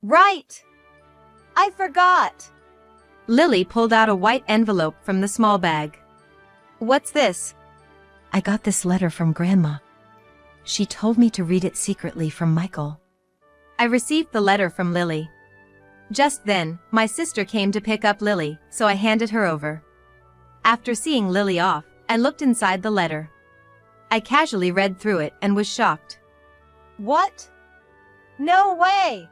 Right! I forgot! Lily pulled out a white envelope from the small bag. What's this? I got this letter from Grandma. She told me to read it secretly from Michael. I received the letter from Lily. Just then, my sister came to pick up Lily, so I handed her over. After seeing Lily off, I looked inside the letter. I casually read through it and was shocked. What? No way!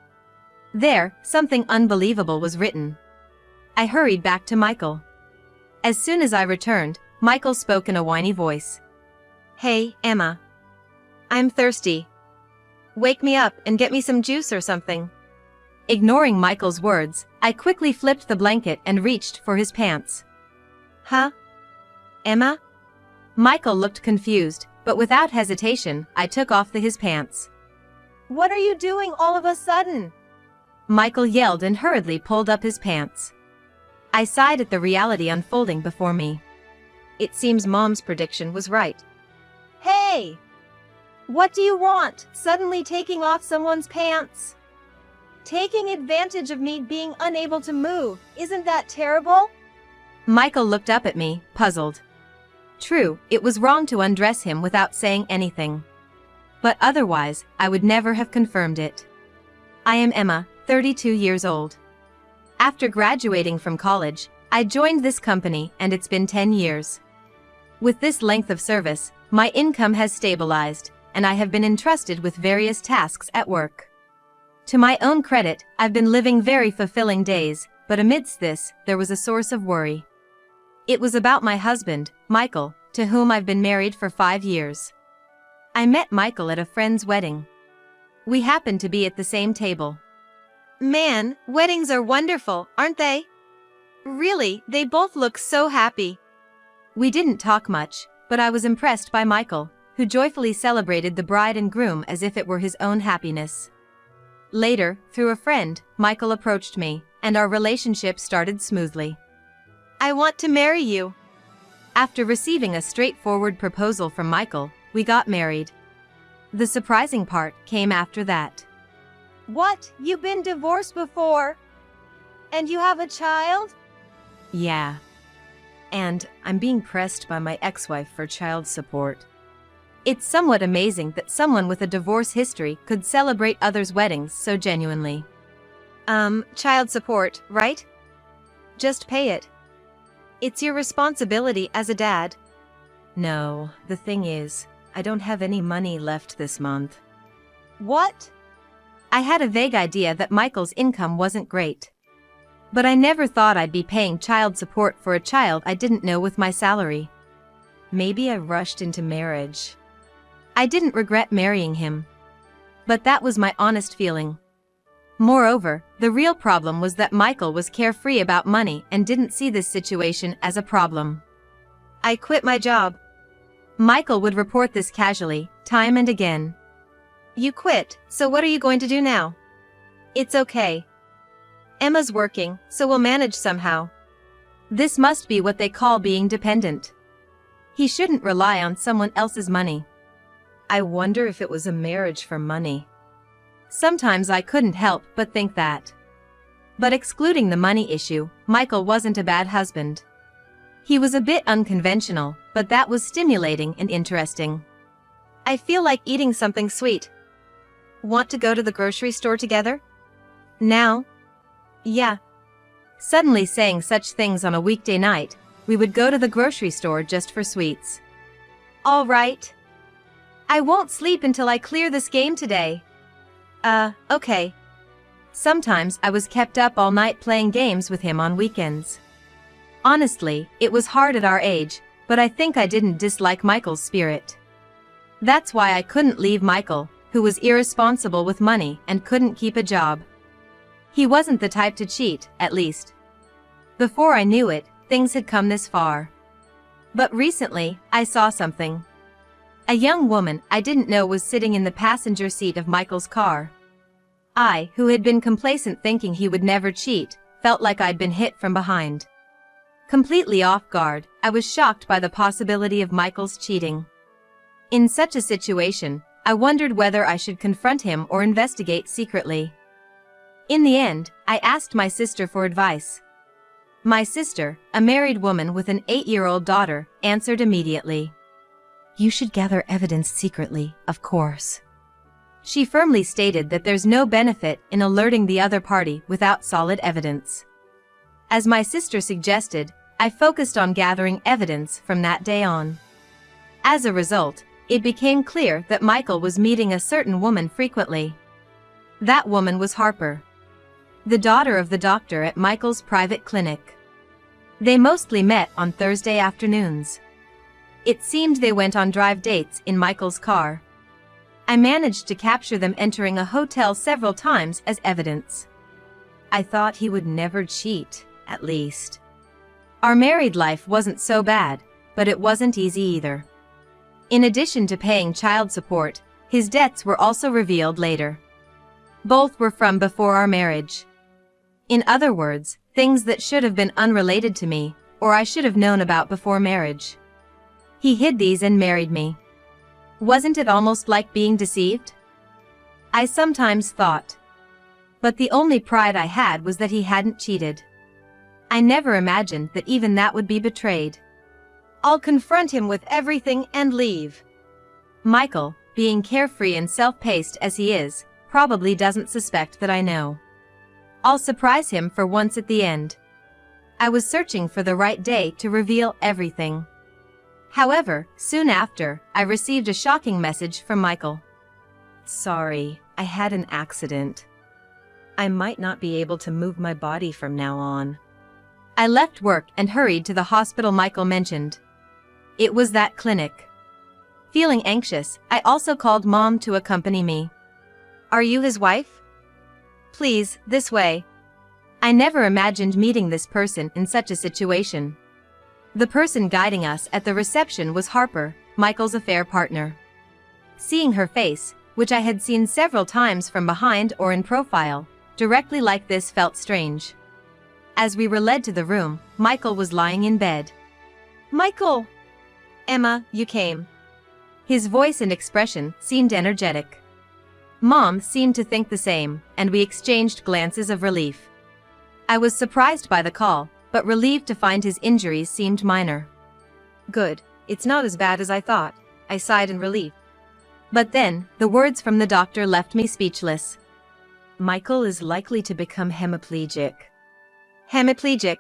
There, something unbelievable was written. I hurried back to Michael. As soon as I returned, Michael spoke in a whiny voice. Hey, Emma. I'm thirsty. Wake me up and get me some juice or something. Ignoring Michael's words, I quickly flipped the blanket and reached for his pants. Huh? Emma? Michael looked confused, but without hesitation, I took off his pants. What are you doing all of a sudden? Michael yelled and hurriedly pulled up his pants. I sighed at the reality unfolding before me. It seems Mom's prediction was right. Hey! What do you want? Suddenly taking off someone's pants? Taking advantage of me being unable to move, isn't that terrible? Michael looked up at me, puzzled. True, it was wrong to undress him without saying anything. But otherwise, I would never have confirmed it. I am Emma, 32 years old. After graduating from college, I joined this company and it's been 10 years. With this length of service, my income has stabilized, and I have been entrusted with various tasks at work. To my own credit, I've been living very fulfilling days, but amidst this, there was a source of worry. It was about my husband, Michael, to whom I've been married for 5 years. I met Michael at a friend's wedding. We happened to be at the same table. Man, weddings are wonderful, aren't they? Really, they both look so happy. We didn't talk much, but I was impressed by Michael, who joyfully celebrated the bride and groom as if it were his own happiness. Later, through a friend, Michael approached me, and our relationship started smoothly. I want to marry you. After receiving a straightforward proposal from Michael, we got married. The surprising part came after that. What? You've been divorced before? And you have a child? Yeah. And I'm being pressed by my ex-wife for child support. It's somewhat amazing that someone with a divorce history could celebrate others' weddings so genuinely. Child support, right? Just pay it. It's your responsibility as a dad. No, the thing is, I don't have any money left this month. What? I had a vague idea that Michael's income wasn't great. But I never thought I'd be paying child support for a child I didn't know with my salary. Maybe I rushed into marriage. I didn't regret marrying him. But that was my honest feeling. Moreover, the real problem was that Michael was carefree about money and didn't see this situation as a problem. I quit my job. Michael would report this casually, time and again. You quit, so what are you going to do now? It's okay. Emma's working, so we'll manage somehow. This must be what they call being dependent. He shouldn't rely on someone else's money. I wonder if it was a marriage for money. Sometimes I couldn't help but think that. But excluding the money issue, Michael wasn't a bad husband. He was a bit unconventional, but that was stimulating and interesting. I feel like eating something sweet. Want to go to the grocery store together? Now? Yeah. Suddenly saying such things on a weekday night, we would go to the grocery store just for sweets. All right. I won't sleep until I clear this game today. Okay. Sometimes I was kept up all night playing games with him on weekends. Honestly, it was hard at our age, but I think I didn't dislike Michael's spirit. That's why I couldn't leave Michael, who was irresponsible with money and couldn't keep a job. He wasn't the type to cheat, at least. Before I knew it, things had come this far. But recently, I saw something. A young woman I didn't know was sitting in the passenger seat of Michael's car. I, who had been complacent thinking he would never cheat, felt like I'd been hit from behind. Completely off guard, I was shocked by the possibility of Michael's cheating. In such a situation, I wondered whether I should confront him or investigate secretly. In the end, I asked my sister for advice. My sister, a married woman with an 8-year-old daughter, answered immediately. You should gather evidence secretly, of course. She firmly stated that there's no benefit in alerting the other party without solid evidence. As my sister suggested, I focused on gathering evidence from that day on. As a result, it became clear that Michael was meeting a certain woman frequently. That woman was Harper, the daughter of the doctor at Michael's private clinic. They mostly met on Thursday afternoons. It seemed they went on drive dates in Michael's car. I managed to capture them entering a hotel several times as evidence. I thought he would never cheat, at least. Our married life wasn't so bad, but it wasn't easy either. In addition to paying child support, his debts were also revealed later. Both were from before our marriage. In other words, things that should have been unrelated to me, or I should have known about before marriage. He hid these and married me. Wasn't it almost like being deceived? I sometimes thought. But the only pride I had was that he hadn't cheated. I never imagined that even that would be betrayed. I'll confront him with everything and leave. Michael, being carefree and self-paced as he is, probably doesn't suspect that I know. I'll surprise him for once at the end. I was searching for the right day to reveal everything. However, soon after, I received a shocking message from Michael. Sorry, I had an accident. I might not be able to move my body from now on. I left work and hurried to the hospital Michael mentioned. It was that clinic. Feeling anxious, I also called Mom to accompany me. Are you his wife? Please, this way. I never imagined meeting this person in such a situation. The person guiding us at the reception was Harper, Michael's affair partner. Seeing her face, which I had seen several times from behind or in profile, directly like this felt strange. As we were led to the room, Michael was lying in bed. Michael! Emma, you came. His voice and expression seemed energetic. Mom seemed to think the same, and we exchanged glances of relief. I was surprised by the call, but relieved to find his injuries seemed minor. Good, it's not as bad as I thought, I sighed in relief. But then, the words from the doctor left me speechless. Michael is likely to become hemiplegic. Hemiplegic?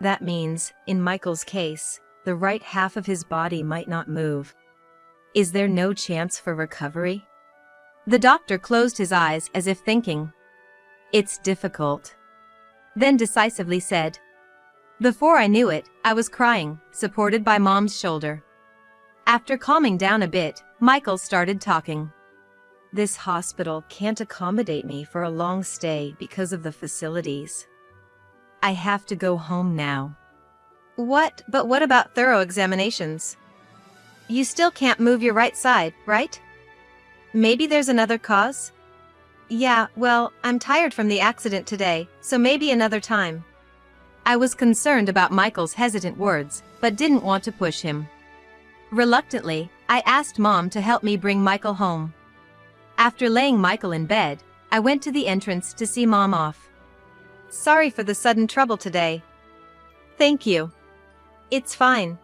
That means, in Michael's case, the right half of his body might not move. Is there no chance for recovery? The doctor closed his eyes as if thinking. It's difficult. Then decisively said. Before I knew it, I was crying, supported by Mom's shoulder. After calming down a bit, Michael started talking. This hospital can't accommodate me for a long stay because of the facilities. I have to go home now. But what about thorough examinations? You still can't move your right side, right? Maybe there's another cause? Yeah, well, I'm tired from the accident today, so maybe another time. I was concerned about Michael's hesitant words, but didn't want to push him. Reluctantly, I asked Mom to help me bring Michael home. After laying Michael in bed, I went to the entrance to see Mom off. Sorry for the sudden trouble today. Thank you. It's fine.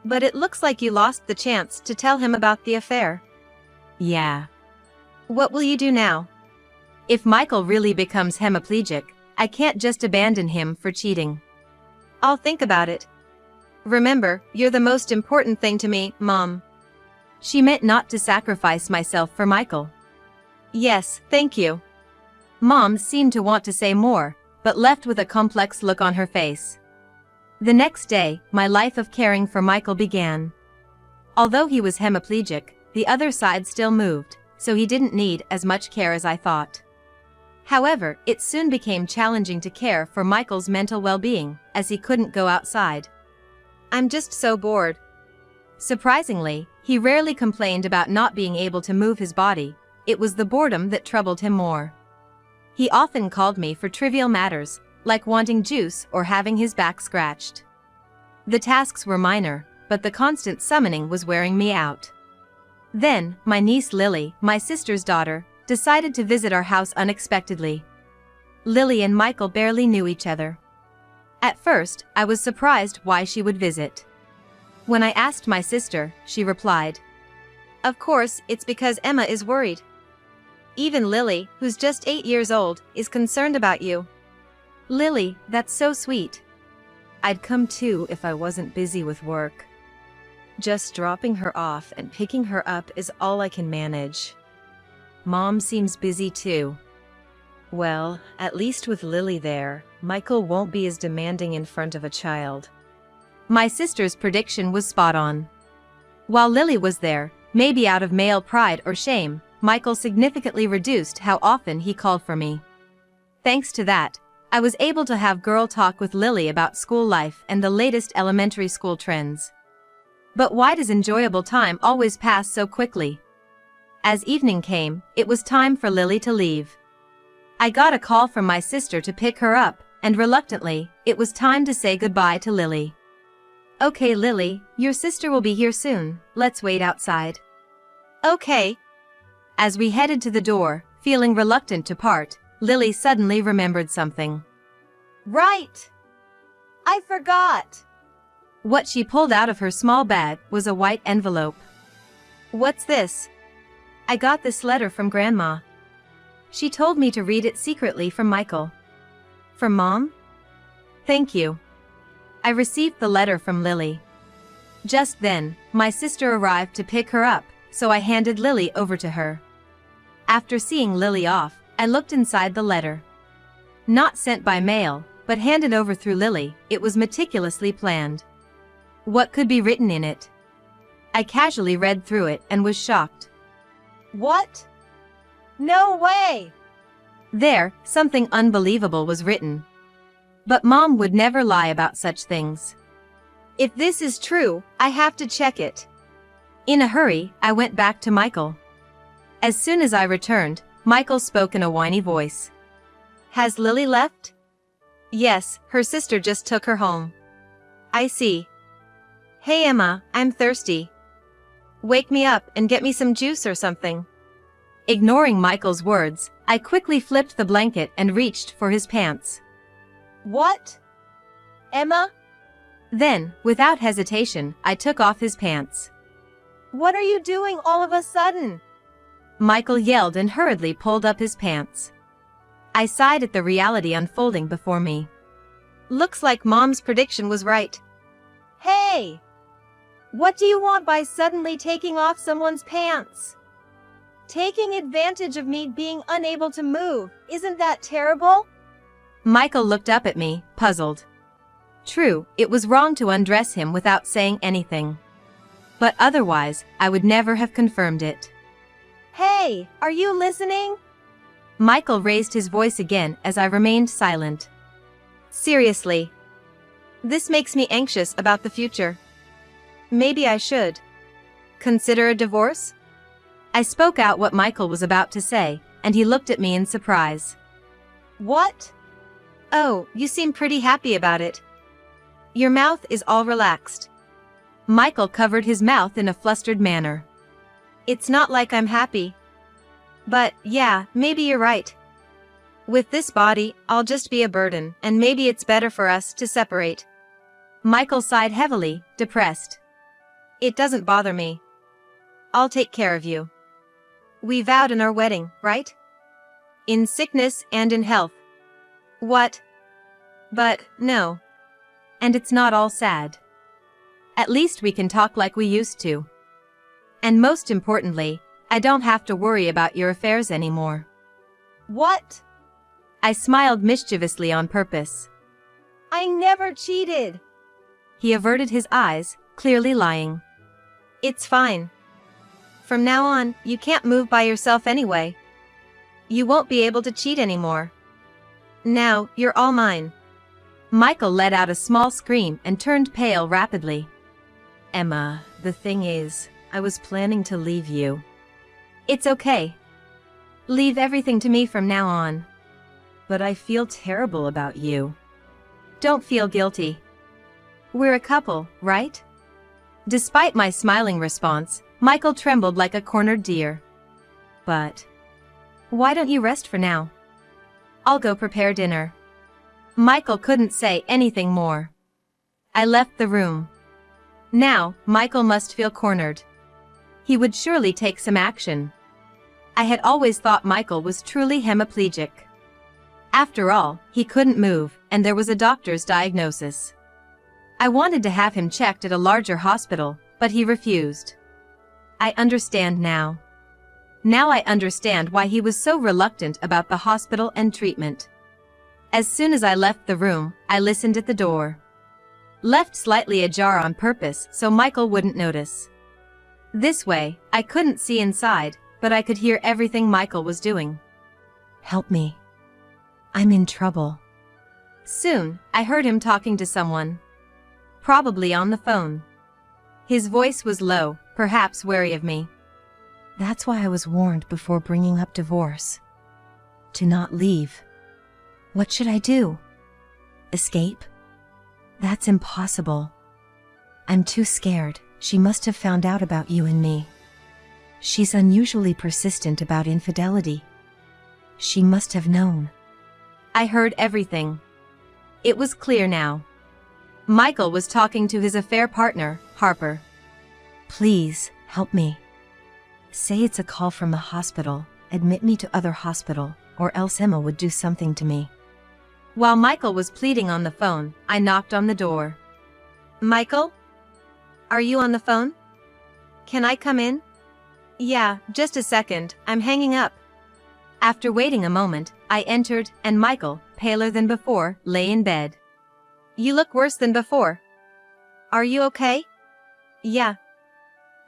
But it looks like you lost the chance to tell him about the affair. Yeah. What will you do now? If Michael really becomes hemiplegic, I can't just abandon him for cheating. I'll think about it. Remember, you're the most important thing to me, Mom. She meant not to sacrifice myself for Michael. Yes, thank you. Mom seemed to want to say more, but left with a complex look on her face. The next day, my life of caring for Michael began. Although he was hemiplegic, the other side still moved, so he didn't need as much care as I thought. However, it soon became challenging to care for Michael's mental well-being, as he couldn't go outside. I'm just so bored. Surprisingly, he rarely complained about not being able to move his body. It was the boredom that troubled him more. He often called me for trivial matters, like wanting juice or having his back scratched. The tasks were minor, but the constant summoning was wearing me out. Then, my niece Lily, my sister's daughter, decided to visit our house unexpectedly. Lily and Michael barely knew each other. At first, I was surprised why she would visit. When I asked my sister, she replied, "Of course, it's because Emma is worried. Even Lily, who's just 8 years old, is concerned about you." "Lily, that's so sweet. I'd come too if I wasn't busy with work. Just dropping her off and picking her up is all I can manage. Mom seems busy too." "Well, at least with Lily there, Michael won't be as demanding in front of a child." My sister's prediction was spot on. While Lily was there, maybe out of male pride or shame, Michael significantly reduced how often he called for me. Thanks to that, I was able to have girl talk with Lily about school life and the latest elementary school trends. But why does enjoyable time always pass so quickly? As evening came, it was time for Lily to leave. I got a call from my sister to pick her up, and reluctantly, it was time to say goodbye to Lily. "Okay, Lily, your sister will be here soon, let's wait outside." "Okay." As we headed to the door, feeling reluctant to part, Lily suddenly remembered something. "Right! I forgot." What she pulled out of her small bag was a white envelope. "What's this?" "I got this letter from Grandma. She told me to read it secretly from Michael." "From Mom?" "Thank you." I received the letter from Lily. Just then, my sister arrived to pick her up, so I handed Lily over to her. After seeing Lily off, I looked inside the letter. Not sent by mail, but handed over through Lily, it was meticulously planned. What could be written in it? I casually read through it and was shocked. "What? No way!" There, something unbelievable was written. But Mom would never lie about such things. "If this is true, I have to check it." In a hurry, I went back to Michael. As soon as I returned, Michael spoke in a whiny voice. "Has Lily left?" "Yes, her sister just took her home." "I see. Hey Emma, I'm thirsty. Wake me up and get me some juice or something." Ignoring Michael's words, I quickly flipped the blanket and reached for his pants. "What? Emma?" Then, without hesitation, I took off his pants. "What are you doing all of a sudden?" Michael yelled and hurriedly pulled up his pants. I sighed at the reality unfolding before me. "Looks like Mom's prediction was right." "Hey! What do you want by suddenly taking off someone's pants? Taking advantage of me being unable to move, isn't that terrible?" Michael looked up at me, puzzled. True, it was wrong to undress him without saying anything. But otherwise, I would never have confirmed it. "Hey, are you listening?" Michael raised his voice again as I remained silent. "Seriously. This makes me anxious about the future. Maybe I should consider a divorce?" I spoke out what Michael was about to say, and he looked at me in surprise. "What? Oh, you seem pretty happy about it. Your mouth is all relaxed." Michael covered his mouth in a flustered manner. "It's not like I'm happy. But, yeah, maybe you're right. With this body, I'll just be a burden, and maybe it's better for us to separate." Michael sighed heavily, depressed. "It doesn't bother me. I'll take care of you. We vowed in our wedding, right? In sickness and in health." "What? But, no." "And it's not all sad. At least we can talk like we used to. And most importantly, I don't have to worry about your affairs anymore." "What?" I smiled mischievously on purpose. "I never cheated." He averted his eyes, clearly lying. "It's fine. From now on, you can't move by yourself anyway. You won't be able to cheat anymore. Now, you're all mine." Michael let out a small scream and turned pale rapidly. "Emma, the thing is, I was planning to leave you." "It's okay. Leave everything to me from now on." "But I feel terrible about you." "Don't feel guilty. We're a couple, right?" Despite my smiling response, Michael trembled like a cornered deer. "But why don't you rest for now? I'll go prepare dinner. Michael couldn't say anything more. I left the room. Now, Michael must feel cornered. He would surely take some action. I had always thought Michael was truly hemiplegic. After all, he couldn't move, and there was a doctor's diagnosis. I wanted to have him checked at a larger hospital, but he refused. I understand now. Now I understand why he was so reluctant about the hospital and treatment. As soon as I left the room, I listened at the door. Left slightly ajar on purpose so Michael wouldn't notice. This way, I couldn't see inside, but I could hear everything Michael was doing. Help me. I'm in trouble. Soon, I heard him talking to someone. Probably on the phone. His voice was low, perhaps wary of me. That's why I was warned before bringing up divorce. To not leave. What should I do? Escape? That's impossible. I'm too scared. She must have found out about you and me. She's unusually persistent about infidelity. She must have known. I heard everything. It was clear now. Michael was talking to his affair partner, Harper. Please, help me. Say it's a call from the hospital, admit me to other hospital, or else Emma would do something to me. While Michael was pleading on the phone, I knocked on the door. Michael? Are you on the phone? Can I come in? Yeah, just a second, I'm hanging up. After waiting a moment, I entered, and Michael, paler than before, lay in bed. You look worse than before. Are you okay? Yeah.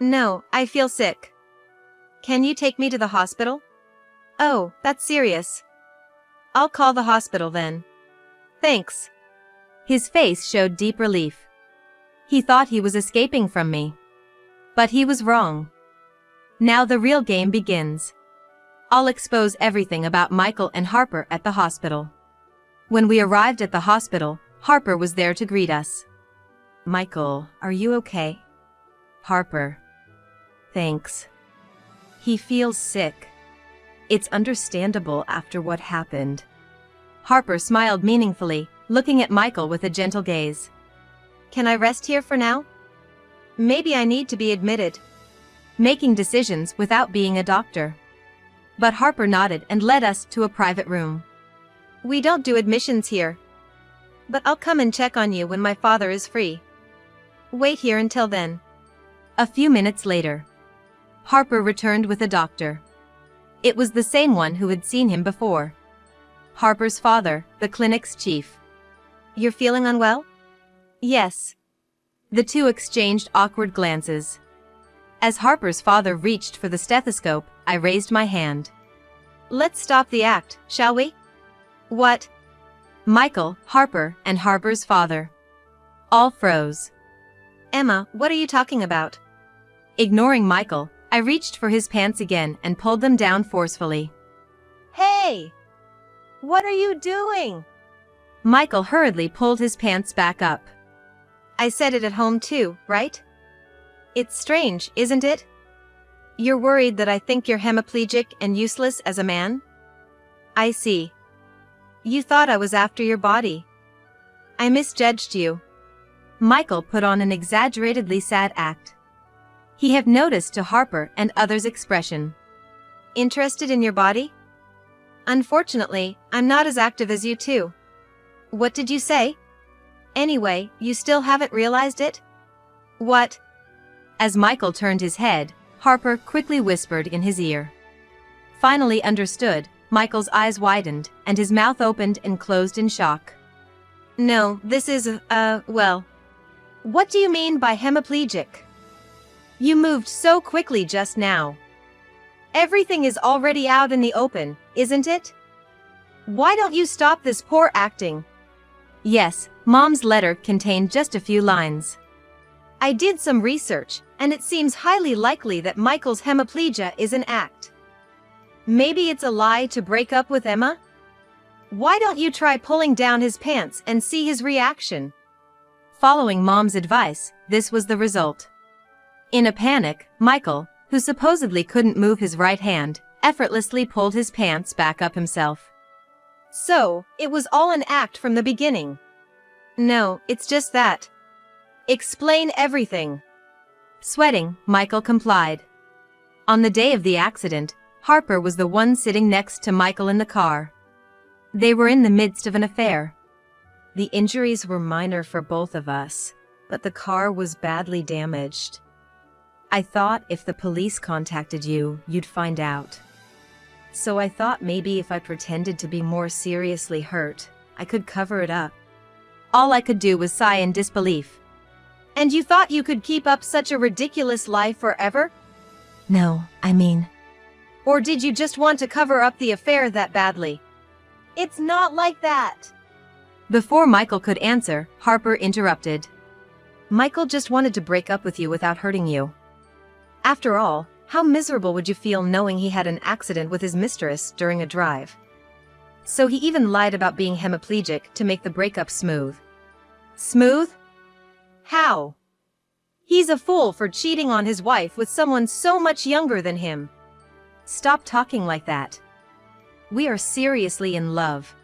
No, I feel sick. Can you take me to the hospital? Oh, that's serious. I'll call the hospital then. Thanks. His face showed deep relief. He thought he was escaping from me. But he was wrong. Now the real game begins. I'll expose everything about Michael and Harper at the hospital. When we arrived at the hospital, Harper was there to greet us. Michael, are you okay? Harper. Thanks. He feels sick. It's understandable after what happened. Harper smiled meaningfully, looking at Michael with a gentle gaze. Can I rest here for now? Maybe I need to be admitted. Making decisions without being a doctor. But Harper nodded and led us to a private room. We don't do admissions here. But I'll come and check on you when my father is free. Wait here until then. A few minutes later, Harper returned with a doctor. It was the same one who had seen him before. Harper's father, the clinic's chief. You're feeling unwell? Yes. The two exchanged awkward glances. As Harper's father reached for the stethoscope, I raised my hand. Let's stop the act, shall we? What? Michael, Harper, and Harper's father. All froze. Emma, what are you talking about? Ignoring Michael, I reached for his pants again and pulled them down forcefully. Hey! What are you doing? Michael hurriedly pulled his pants back up. I said it at home too, right? It's strange, isn't it? You're worried that I think you're hemiplegic and useless as a man? I see. You thought I was after your body. I misjudged you. Michael put on an exaggeratedly sad act. He had noticed to Harper and others' expression. Interested in your body? Unfortunately, I'm not as active as you two. What did you say? Anyway, you still haven't realized it? What? As Michael turned his head, Harper quickly whispered in his ear. Finally understood, Michael's eyes widened, and his mouth opened and closed in shock. No, this is, well. What do you mean by hemiplegic? You moved so quickly just now. Everything is already out in the open, isn't it? Why don't you stop this poor acting? Yes, Mom's letter contained just a few lines. I did some research, and it seems highly likely that Michael's hemiplegia is an act. Maybe it's a lie to break up with Emma? Why don't you try pulling down his pants and see his reaction? Following Mom's advice, this was the result. In a panic, Michael, who supposedly couldn't move his right hand, effortlessly pulled his pants back up himself. So, it was all an act from the beginning. No, it's just that. Explain everything. Sweating, Michael complied. On the day of the accident, Harper was the one sitting next to Michael in the car. They were in the midst of an affair. The injuries were minor for both of us, but the car was badly damaged. I thought if the police contacted you, you'd find out. So I thought maybe if I pretended to be more seriously hurt, I could cover it up. All I could do was sigh in disbelief. And you thought you could keep up such a ridiculous lie forever? No, I mean, Or did you just want to cover up the affair that badly? It's not like that. Before Michael could answer, Harper interrupted. Michael just wanted to break up with you without hurting you. After all, how miserable would you feel knowing he had an accident with his mistress during a drive? So he even lied about being hemiplegic to make the breakup smooth. Smooth? How? He's a fool for cheating on his wife with someone so much younger than him. Stop talking like that. We are seriously in love.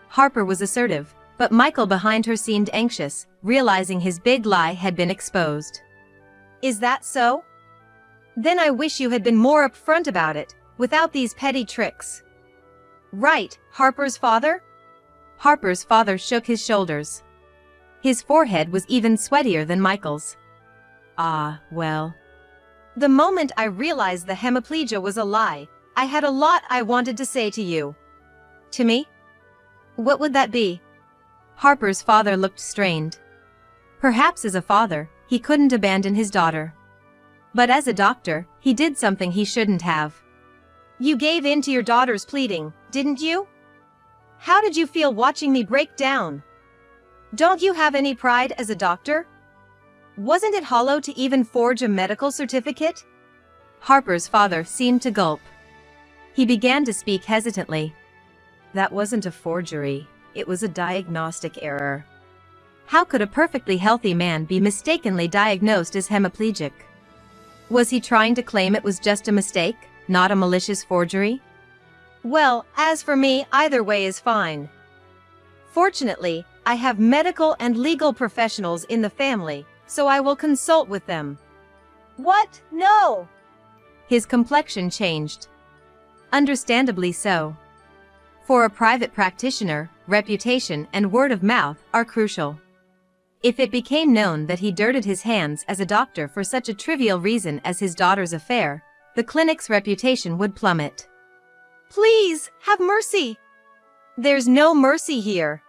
Harper was assertive, but Michael behind her seemed anxious, realizing his big lie had been exposed. Is that so? Then I wish you had been more upfront about it, without these petty tricks. Right, Harper's father? Harper's father shook his shoulders. His forehead was even sweatier than Michael's. Ah, well. The moment I realized the hemiplegia was a lie, I had a lot I wanted to say to you. To me? What would that be? Harper's father looked strained. Perhaps as a father, he couldn't abandon his daughter. But as a doctor, he did something he shouldn't have. You gave in to your daughter's pleading, didn't you? How did you feel watching me break down? Don't you have any pride as a doctor? Wasn't it hollow to even forge a medical certificate? Harper's father seemed to gulp. He began to speak hesitantly. That wasn't a forgery, it was a diagnostic error. How could a perfectly healthy man be mistakenly diagnosed as hemiplegic? Was he trying to claim it was just a mistake, not a malicious forgery? Well, as for me, either way is fine. Fortunately, I have medical and legal professionals in the family, so I will consult with them. What? No! His complexion changed. Understandably so. For a private practitioner, reputation and word of mouth are crucial. If it became known that he dirtied his hands as a doctor for such a trivial reason as his daughter's affair, the clinic's reputation would plummet. Please, have mercy! There's no mercy here.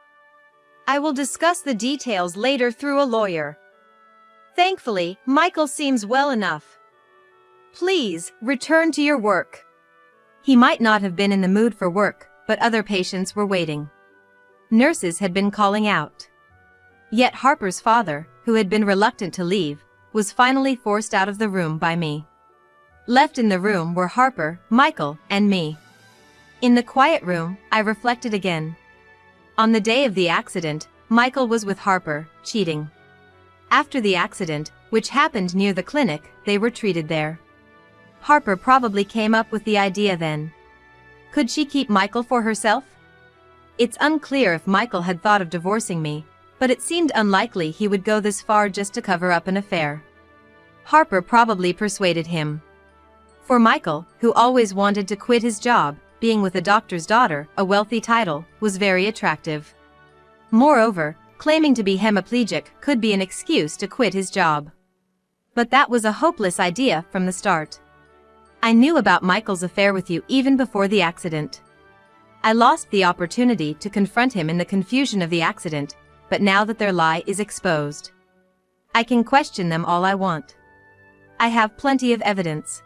I will discuss the details later through a lawyer. Thankfully, Michael seems well enough. Please, return to your work. He might not have been in the mood for work, but other patients were waiting. Nurses had been calling out. Yet Harper's father, who had been reluctant to leave, was finally forced out of the room by me. Left in the room were Harper, Michael, and me. In the quiet room, I reflected again. On the day of the accident, Michael was with Harper, cheating. After the accident, which happened near the clinic, they were treated there. Harper probably came up with the idea then. Could she keep Michael for herself? It's unclear if Michael had thought of divorcing me, but it seemed unlikely he would go this far just to cover up an affair. Harper probably persuaded him. For Michael, who always wanted to quit his job, being with a doctor's daughter, a wealthy title, was very attractive. Moreover, claiming to be hemiplegic could be an excuse to quit his job. But that was a hopeless idea from the start. I knew about Michael's affair with you even before the accident. I lost the opportunity to confront him in the confusion of the accident, but now that their lie is exposed, I can question them all I want. I have plenty of evidence.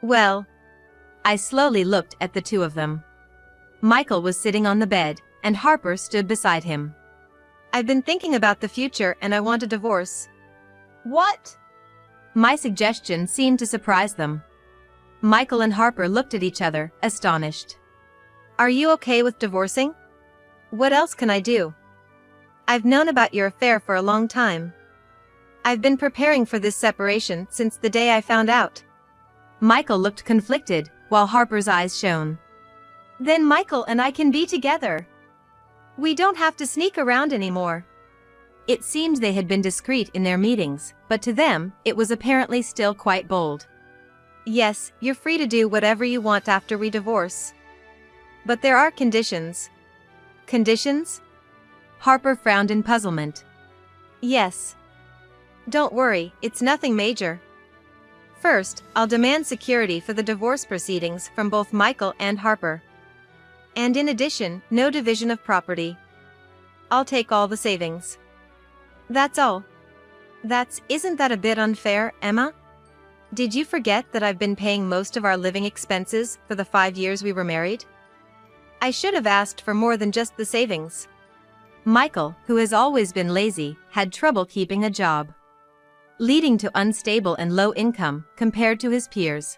Well, I slowly looked at the two of them. Michael was sitting on the bed, and Harper stood beside him. I've been thinking about the future and I want a divorce. What? My suggestion seemed to surprise them. Michael and Harper looked at each other, astonished. Are you okay with divorcing? What else can I do? I've known about your affair for a long time. I've been preparing for this separation since the day I found out. Michael looked conflicted, while Harper's eyes shone. Then Michael and I can be together. We don't have to sneak around anymore. It seemed they had been discreet in their meetings, but to them, it was apparently still quite bold. Yes, you're free to do whatever you want after we divorce. But there are conditions. Conditions? Harper frowned in puzzlement. Yes. Don't worry, it's nothing major. First, I'll demand security for the divorce proceedings from both Michael and Harper. And in addition, no division of property. I'll take all the savings. That's all. Isn't that a bit unfair, Emma? Did you forget that I've been paying most of our living expenses for the 5 years we were married? I should have asked for more than just the savings. Michael, who has always been lazy, had trouble keeping a job, leading to unstable and low income compared to his peers.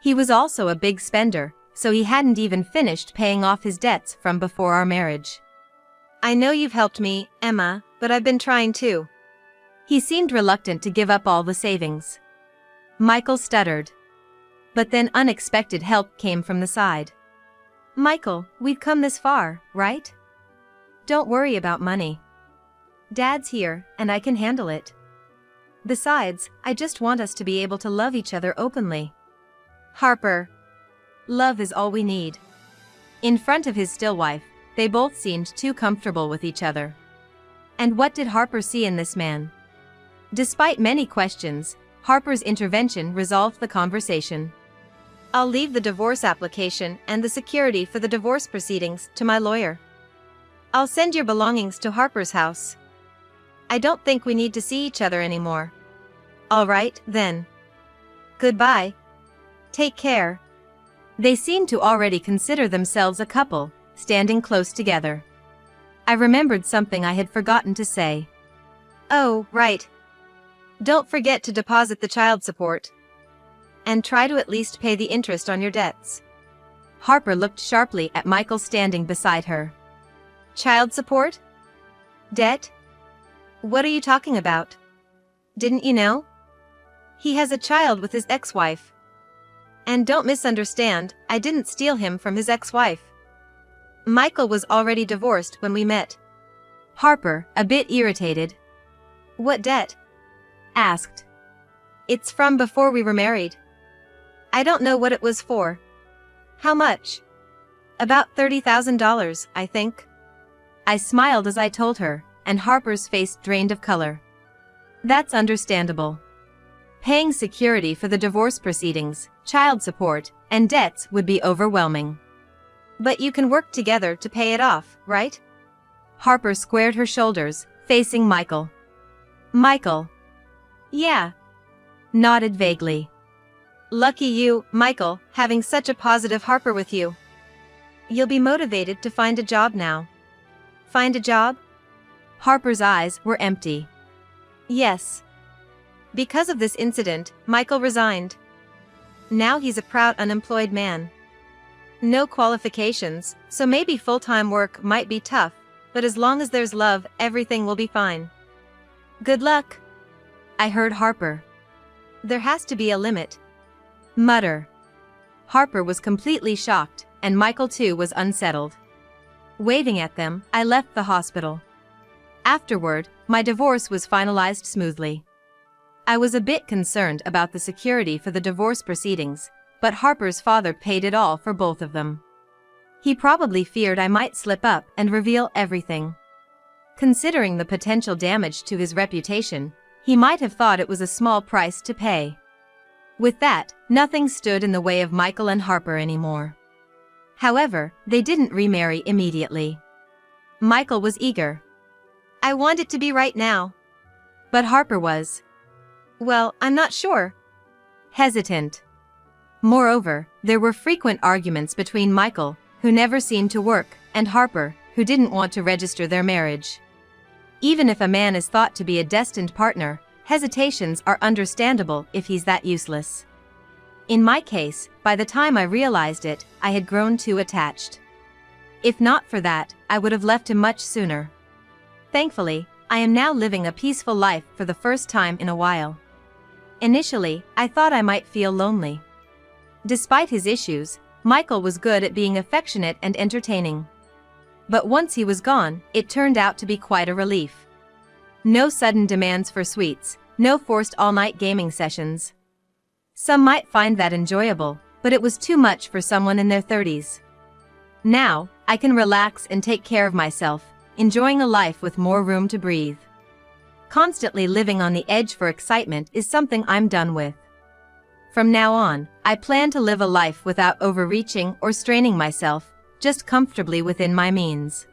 He was also a big spender, so he hadn't even finished paying off his debts from before our marriage. I know you've helped me, Emma, but I've been trying too. He seemed reluctant to give up all the savings. Michael stuttered. But then unexpected help came from the side. Michael, we've come this far, right? Don't worry about money. Dad's here, and I can handle it. Besides, I just want us to be able to love each other openly. Harper. Love is all we need. In front of his still wife, they both seemed too comfortable with each other. And what did Harper see in this man? Despite many questions, Harper's intervention resolved the conversation. I'll leave the divorce application and the security for the divorce proceedings to my lawyer. I'll send your belongings to Harper's house. I don't think we need to see each other anymore. All right, then. Goodbye. Take care. They seemed to already consider themselves a couple, standing close together. I remembered something I had forgotten to say. Oh, right. Don't forget to deposit the child support. And try to at least pay the interest on your debts. Harper looked sharply at Michael standing beside her. Child support? Debt? What are you talking about? Didn't you know? He has a child with his ex-wife. And don't misunderstand, I didn't steal him from his ex-wife. Michael was already divorced when we met. Harper, a bit irritated. What debt? Asked. It's from before we were married. I don't know what it was for. How much? About $30,000, I think. I smiled as I told her, and Harper's face drained of color. That's understandable. Paying security for the divorce proceedings, child support, and debts would be overwhelming. But you can work together to pay it off, right? Harper squared her shoulders, facing Michael. Michael. Yeah. Nodded vaguely. Lucky you, Michael, having such a positive Harper with you. You'll be motivated to find a job now. Find a job? Harper's eyes were empty. Yes. Because of this incident, Michael resigned. Now he's a proud unemployed man. No qualifications, so maybe full-time work might be tough, but as long as there's love, everything will be fine. Good luck. I heard Harper. There has to be a limit. Mutter. Harper was completely shocked, and Michael too was unsettled. Waving at them, I left the hospital. Afterward, my divorce was finalized smoothly. I was a bit concerned about the security for the divorce proceedings, but Harper's father paid it all for both of them. He probably feared I might slip up and reveal everything. Considering the potential damage to his reputation, he might have thought it was a small price to pay. With that, nothing stood in the way of Michael and Harper anymore. However, they didn't remarry immediately. Michael was eager. I want it to be right now. But Harper was. Well, I'm not sure. Hesitant. Moreover, there were frequent arguments between Michael, who never seemed to work, and Harper, who didn't want to register their marriage. Even if a man is thought to be a destined partner, hesitations are understandable if he's that useless. In my case, by the time I realized it, I had grown too attached. If not for that, I would have left him much sooner. Thankfully, I am now living a peaceful life for the first time in a while. Initially, I thought I might feel lonely. Despite his issues, Michael was good at being affectionate and entertaining. But once he was gone, it turned out to be quite a relief. No sudden demands for sweets, no forced all-night gaming sessions. Some might find that enjoyable, but it was too much for someone in their 30s. Now, I can relax and take care of myself, enjoying a life with more room to breathe. Constantly living on the edge for excitement is something I'm done with. From now on, I plan to live a life without overreaching or straining myself, just comfortably within my means.